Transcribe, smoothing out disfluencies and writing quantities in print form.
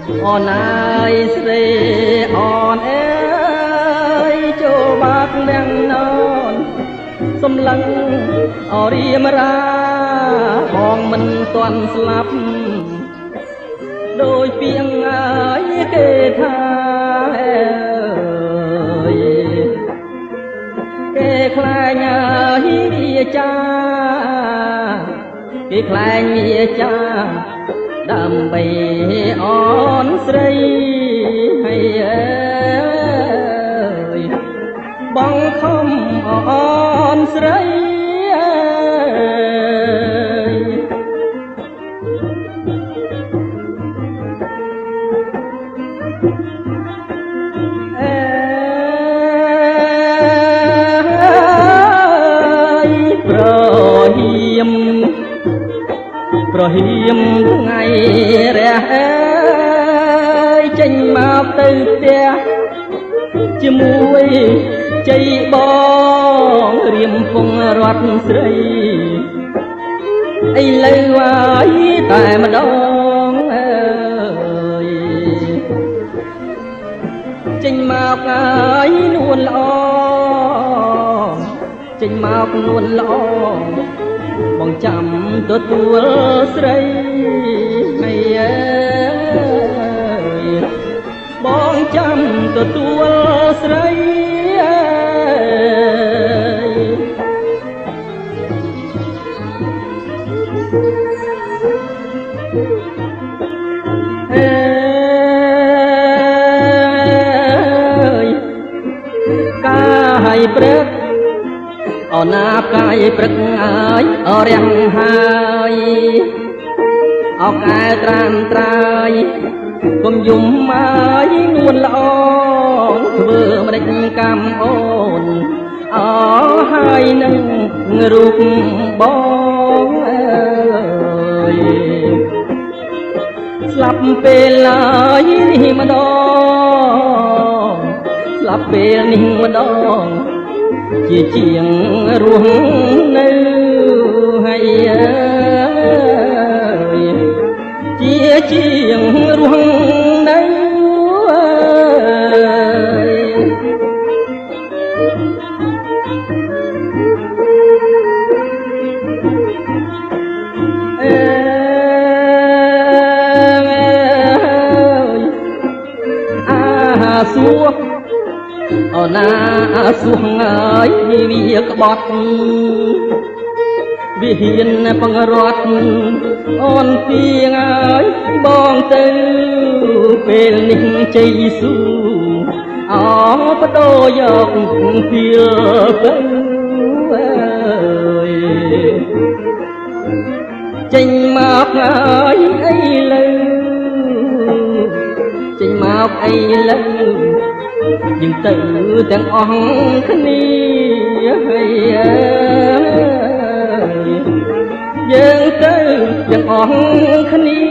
អូនអើយស្រីអូនអើយចូលបាក់ទាំងននសំឡឹងអរៀមរាបងមិនទាន់ស្លាប់ដោយពីងអើយគេថាគេខ្លាញ់អើយវាចាគេខ្លាញ់វាចាដើម្បីអូនស្រីហើយអើយបងខំអូនស្រីប្រហៀមថ្ងៃរះអើយចេញមកទៅផ្ទះជាមួយជ័យបងរៀមពងរត់ស្រីឥឡូវហើយតែម្ដងអើយចេញមកហើយនួនល្អចេញមកនួនល្អបងចាំទទួលស្រីហើយអើយបងចាំទទួលស្រីអើយកាយព្រឹកអូនណាកាយព្រឹកអើយអរាំងហើយអោកែត្រាំត្រាយកុំយំមកនួនល្អធ្វើម្ដេចកម្មអូនអោហើយនឹងរូបបងអើយស្លាប់ពេលហើយនេះម្ដងស្លាប់ពេលនេះម្ដងជាជាងរស់នៅហើយអើយជាជាងរស់នៅអើយអាសួរអូណាសួងអើយវាក្បត់វាហ៊ានបង្រត់អូនពីងអើយបងទៅពេលនេះជ័យស៊ូអោបដោយកពីលទៅអើយចេញមកអើយអីលើចេញមកអីលើយើងទៅទាំងអស់គ្នាហើយអើយយើងទៅទាំងអស់គ្នា